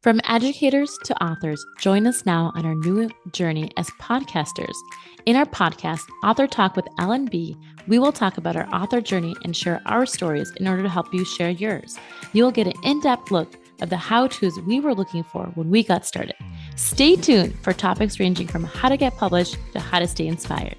From educators to authors, join us now on our new journey as podcasters. In our podcast, Author Talk with L&B, we will talk about our author journey and share our stories in order to help you share yours. You will get an in-depth look of the how-tos we were looking for when we got started. Stay tuned for topics ranging from how to get published to how to stay inspired.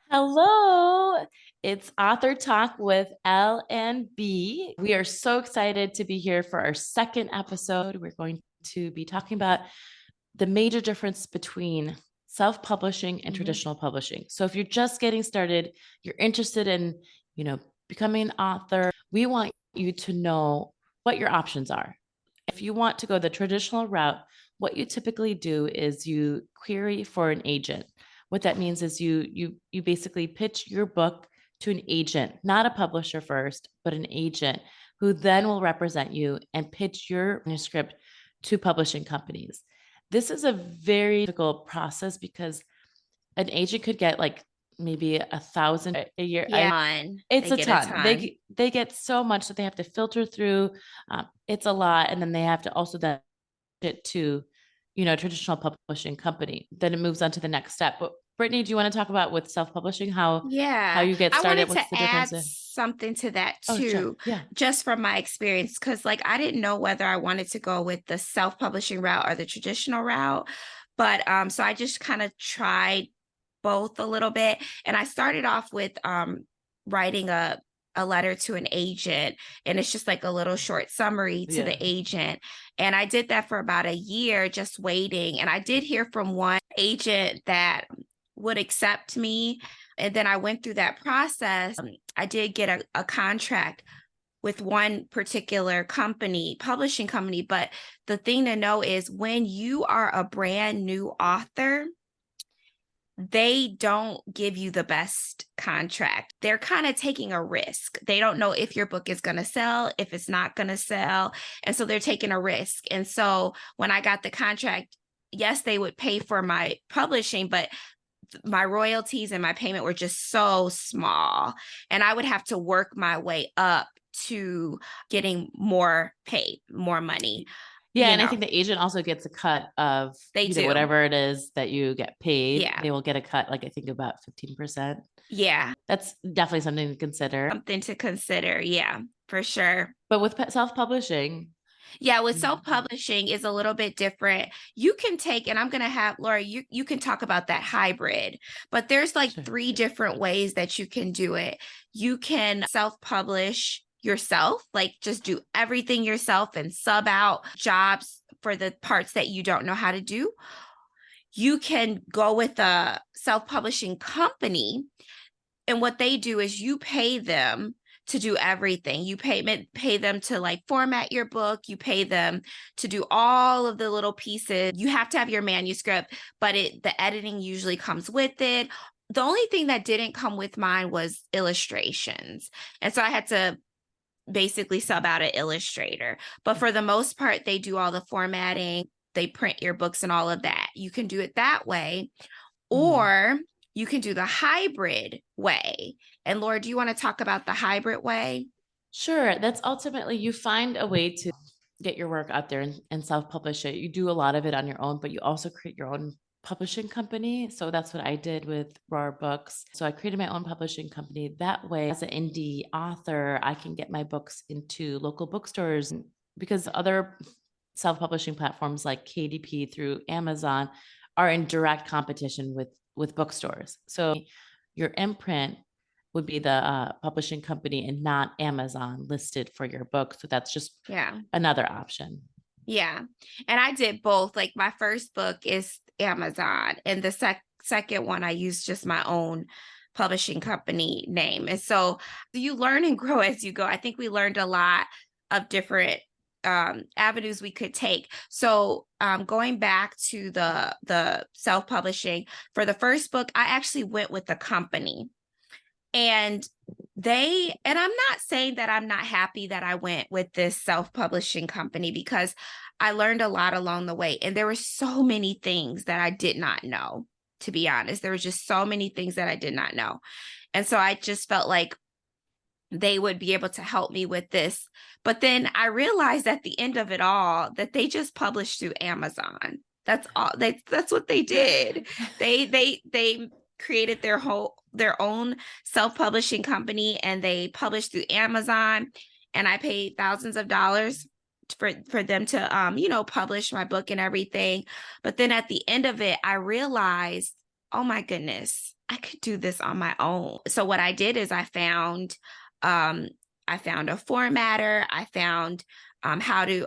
Hello, it's Author Talk with L&B. We are so excited to be here for our second episode. We're going to be talking about the major difference between self-publishing and traditional publishing. So if you're just getting started, you're interested in, becoming an author, we want you to know what your options are. If you want to go the traditional route, what you typically do is you query for an agent. What that means is you basically pitch your book to an agent, not a publisher first, but an agent who then will represent you and pitch your manuscript to publishing companies. This is a very difficult process because an agent could get like maybe 1,000 a year. Yeah, It's a ton. They get so much that they have to filter through. It's a lot, and then they have to also then it to, traditional publishing company. Then it moves on to the next step. But Brittany, do you want to talk about with self-publishing how you get started? I wanted What's to the add difference? something to that too, Sure. Yeah. just from my experience, because I didn't know whether I wanted to go with the self-publishing route or the traditional route. But so I just kind of tried both a little bit. And I started off with writing a letter to an agent, and it's just like a little short summary to the agent. And I did that for about a year, just waiting. And I did hear from one agent that would accept me. And then I went through that process. I did get a contract with one particular company, publishing company. But the thing to know is when you are a brand new author, they don't give you the best contract. They're kind of taking a risk. They don't know if your book is going to sell, if it's not going to sell. And so they're taking a risk. And so when I got the contract, yes, they would pay for my publishing, but my royalties and my payment were just so small. And I would have to work my way up to getting more pay, more money. Yeah, and I think the agent also gets a cut of whatever it is that you get paid. Yeah. They will get a cut, I think about 15%. Yeah. That's definitely something to consider. Yeah, for sure. But with self-publishing. Yeah, with self-publishing is a little bit different. You can take, and I'm going to have, Laura, you can talk about that hybrid, but there's sure. 3 different ways that you can do it. You can self-publish yourself, just do everything yourself and sub out jobs for the parts that you don't know how to do. You can go with a self-publishing company, and what they do is you pay them to do everything. You pay them to format your book. You pay them to do all of the little pieces. You have to have your manuscript, but the editing usually comes with it. The only thing that didn't come with mine was illustrations. And so I had to basically sub out an illustrator. But for the most part, they do all the formatting. They print your books and all of that. You can do it that way. Or you can do the hybrid way. And Laura, do you want to talk about the hybrid way? Sure. That's ultimately you find a way to get your work out there and self-publish it. You do a lot of it on your own, but you also create your own publishing company. So that's what I did with Roar Books. So I created my own publishing company. That way, as an indie author, I can get my books into local bookstores because other self-publishing platforms like KDP through Amazon are in direct competition with bookstores. So your imprint would be the publishing company and not Amazon listed for your book. So that's just another option. Yeah. And I did both. My first book is Amazon, and the second one I used just my own publishing company name. And so you learn and grow as you go. I think we learned a lot of different avenues we could take. So going back to the self-publishing, for the first book, I actually went with the company. And I'm not saying that I'm not happy that I went with this self-publishing company, because I learned a lot along the way. And there were so many things that I did not know, to be honest. There were just so many things that I did not know. And so I just felt like they would be able to help me with this. But then I realized at the end of it all that they just published through Amazon. That's all that's what they did. They created their own self-publishing company, and they published through Amazon, and I paid thousands of dollars for them to publish my book and everything. But then at the end of it, I realized, oh my goodness, I could do this on my own. So what I did is I found a formatter. I found how to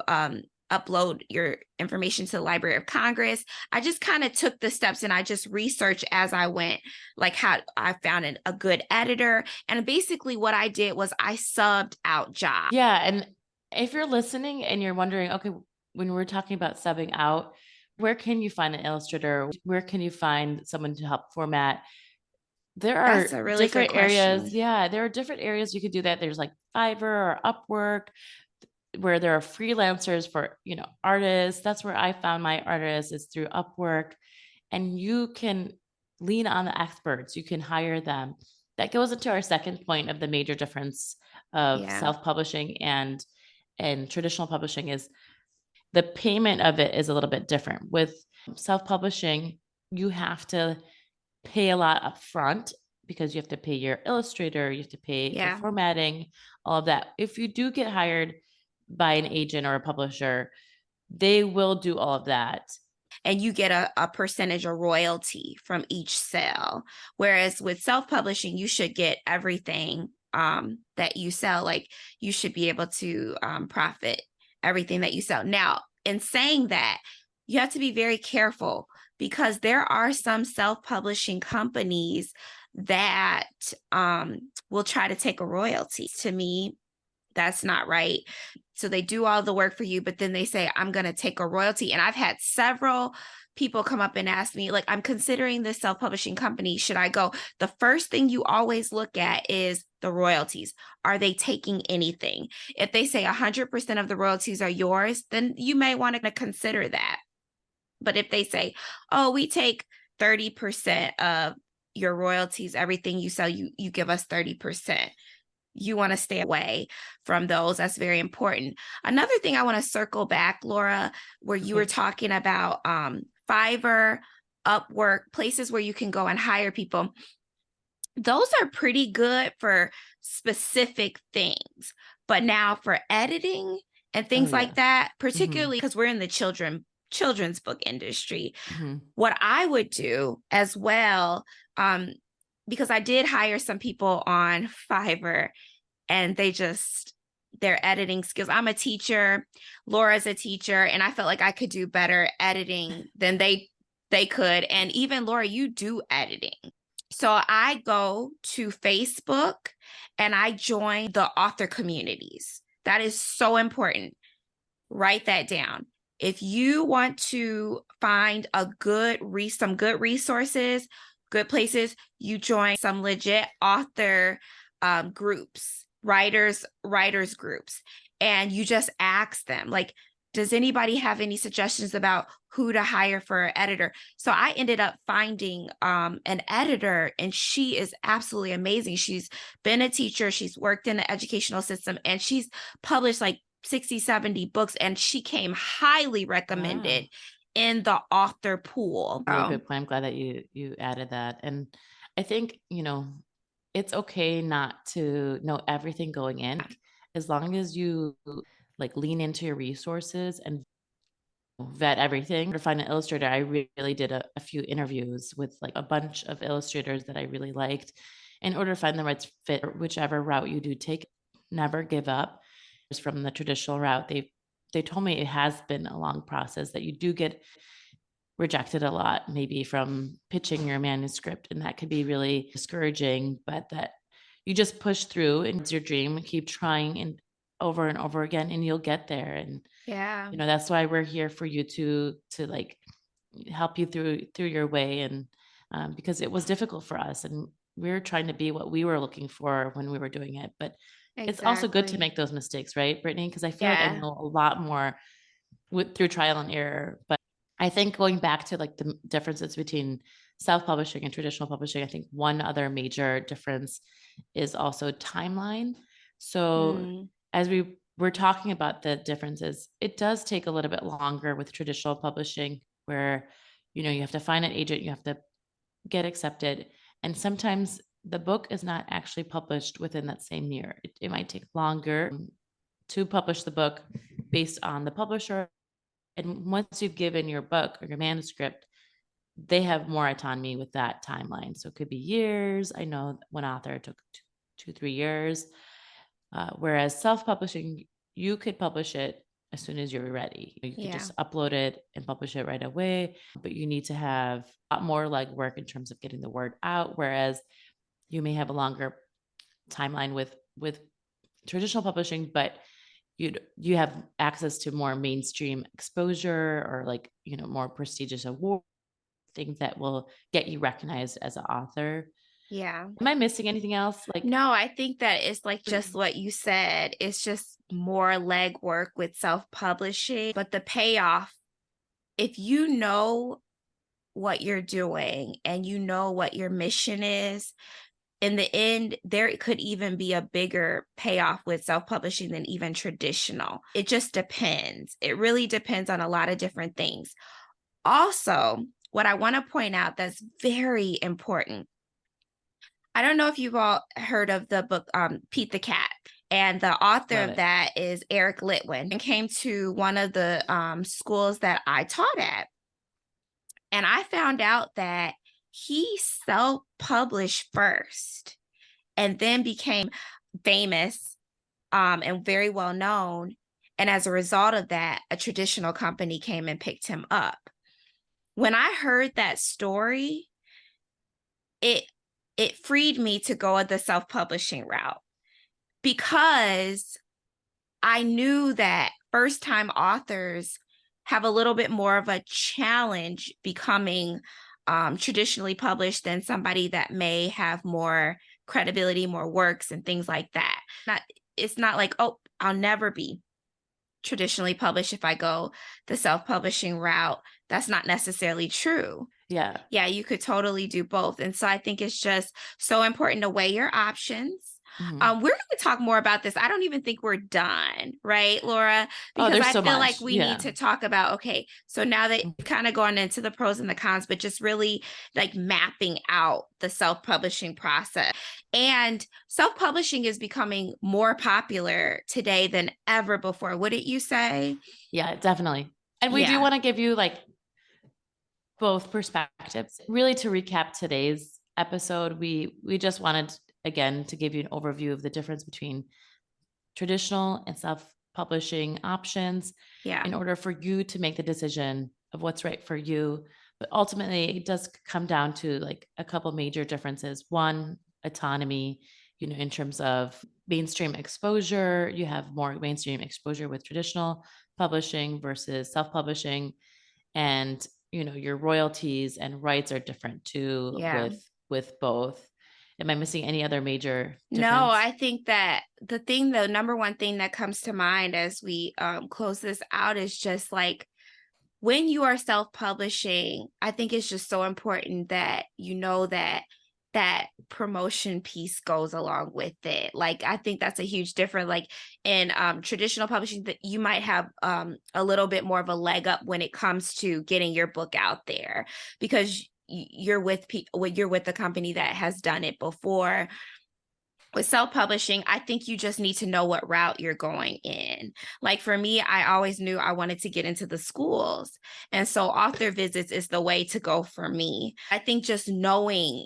upload your information to the Library of Congress. I just kind of took the steps, and I just researched as I went, like how I found a good editor. And basically what I did was I subbed out jobs. Yeah. And if you're listening and you're wondering, okay, when we're talking about subbing out, where can you find an illustrator? Where can you find someone to help format? There That's are a really good different areas. question. Yeah, there are different areas you could do that. There's like Fiverr or Upwork, where there are freelancers for, artists. That's where I found my artists, is through Upwork. And you can lean on the experts. You can hire them. That goes into our second point of the major difference of Yeah. self-publishing and traditional publishing is the payment of it is a little bit different. With self-publishing, you have to pay a lot up front because you have to pay your illustrator, you have to pay for Yeah. formatting, all of that. If you do get hired by an agent or a publisher, they will do all of that. And you get a percentage or royalty from each sale. Whereas with self-publishing, you should get everything that you sell. Like, you should be able to profit everything that you sell. Now, in saying that, you have to be very careful, because there are some self-publishing companies that will try to take a royalty. To me, that's not right. So they do all the work for you, but then they say, I'm going to take a royalty. And I've had several people come up and ask me, like, I'm considering this self-publishing company. Should I go? The first thing you always look at is the royalties. Are they taking anything? If they say 100% of the royalties are yours, then you may want to consider that. But if they say, oh, we take 30% of your royalties, everything you sell, you give us 30%. You want to stay away from those. That's very important. Another thing I want to circle back, Laura, where you were talking about Fiverr, Upwork, places where you can go and hire people. Those are pretty good for specific things. But now for editing and things like that, particularly because we're in the children's book industry, what I would do as well, because I did hire some people on Fiverr, and their editing skills. I'm a teacher, Laura's a teacher, and I felt like I could do better editing than they could. And even Laura, you do editing. So I go to Facebook and I join the author communities. That is so important. Write that down. If you want to find some good resources, good places, you join some legit author groups, writers groups, and you just ask them, like, does anybody have any suggestions about who to hire for an editor? So I ended up finding an editor, and she is absolutely amazing. She's been a teacher, she's worked in the educational system, and she's published like 60, 70 books, and she came highly recommended in the author pool. Really good point. I'm glad that you added that. And I think, it's okay not to know everything going in, as long as you like lean into your resources and vet everything. To find an illustrator, I really did a few interviews with like a bunch of illustrators that I really liked in order to find the right fit. Whichever route you do take, never give up. From the traditional route, they told me it has been a long process, that you do get rejected a lot, maybe from pitching your manuscript, and that could be really discouraging, but that you just push through, and it's your dream, and keep trying and over again, and you'll get there. And that's why we're here for you to like help you through your way. And because it was difficult for us, and we were trying to be what we were looking for when we were doing it. But it's also good to make those mistakes, right, Brittany? Because I feel like I know a lot more through trial and error. But I think going back to like the differences between self-publishing and traditional publishing, I think one other major difference is also timeline. So Mm, as we were talking about the differences, it does take a little bit longer with traditional publishing where, you have to find an agent, you have to get accepted. And sometimes the book is not actually published within that same year. It might take longer to publish the book based on the publisher. And once you've given your book or your manuscript, they have more autonomy with that timeline. So it could be years. I know one author it took 2, 3 years. Whereas self-publishing, you could publish it as soon as you're ready. You could yeah. just upload it and publish it right away, but you need to have a lot more legwork in terms of getting the word out. Whereas you may have a longer timeline with traditional publishing, but you have access to more mainstream exposure or more prestigious awards, things that will get you recognized as an author. Yeah. Am I missing anything else? No, I think that it's like just what you said. It's just more legwork with self-publishing, but the payoff, if you know what you're doing and you know what your mission is, in the end, there could even be a bigger payoff with self-publishing than even traditional. It just depends. It really depends on a lot of different things. Also, what I want to point out that's very important. I don't know if you've all heard of the book Pete the Cat. And the author Love of it. that is Eric Litwin, and came to one of the schools that I taught at. And I found out that he self-published first and then became famous and very well known. And as a result of that, a traditional company came and picked him up. When I heard that story, it freed me to go the self-publishing route, because I knew that first-time authors have a little bit more of a challenge becoming traditionally published than somebody that may have more credibility, more works, and things like that. It's not like, oh, I'll never be traditionally published if I go the self-publishing route. That's not necessarily true. Yeah. Yeah, you could totally do both. And so I think it's just so important to weigh your options. Mhm. We're going to talk more about this. I don't even think we're done, right, Laura? Because there's I so feel much. like we Yeah. need to talk about, okay, so now that Mhm. you've kind of gone into the pros and the cons, but just really like mapping out the self-publishing process. And self-publishing is becoming more popular today than ever before. Wouldn't you say? Yeah, definitely. And we do Yeah. want to give you both perspectives. Really, to recap today's episode, we just wanted again to give you an overview of the difference between traditional and self-publishing options Yeah. in order for you to make the decision of what's right for you. But ultimately, it does come down to a couple major differences. One, autonomy, in terms of mainstream exposure. You have more mainstream exposure with traditional publishing versus self-publishing. And your royalties and rights are different too Yeah. with both. Am I missing any other major difference? No, I think that the number one thing that comes to mind as we close this out is just like, when you are self-publishing, I think it's just so important that you know that that promotion piece goes along with it. Like, I think that's a huge difference. Like in traditional publishing, that you might have a little bit more of a leg up when it comes to getting your book out there, because you're with people, you're with a company that has done it before. With self-publishing, I think you just need to know what route you're going in. Like for me, I always knew I wanted to get into the schools. And so author visits is the way to go for me. I think just knowing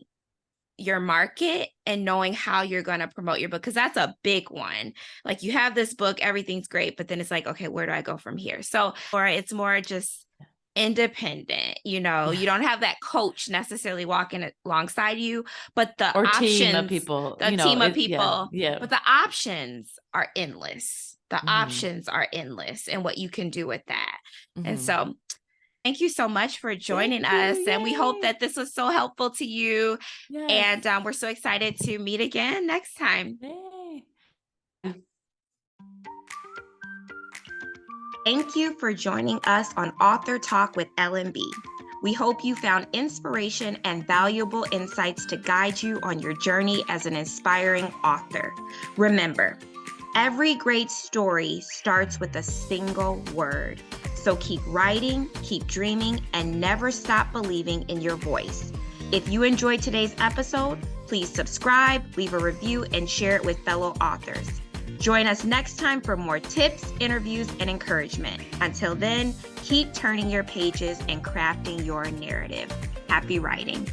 your market and knowing how you're going to promote your book, because that's a big one. Like, you have this book, everything's great, but then it's like, okay, where do I go from here? So, or it's more just independent, you don't have that coach necessarily walking alongside you, but the Or options, team of people, the team of people, yeah. but the options are endless. The Mhm. options are endless and what you can do with that. And Mhm. so thank you so much for joining Thank you. us. And we hope Yay. that this was so helpful to you. Yes. And we're so excited to meet again next time. Yay. Thank you for joining us on Author Talk with L&B. We hope you found inspiration and valuable insights to guide you on your journey as an inspiring author. Remember, Every great story starts with a single word. So keep writing, keep dreaming, and never stop believing in your voice. If you enjoyed today's episode, please subscribe, leave a review, and share it with fellow authors. Join us next time for more tips, interviews, and encouragement. Until then, keep turning your pages and crafting your narrative. Happy writing.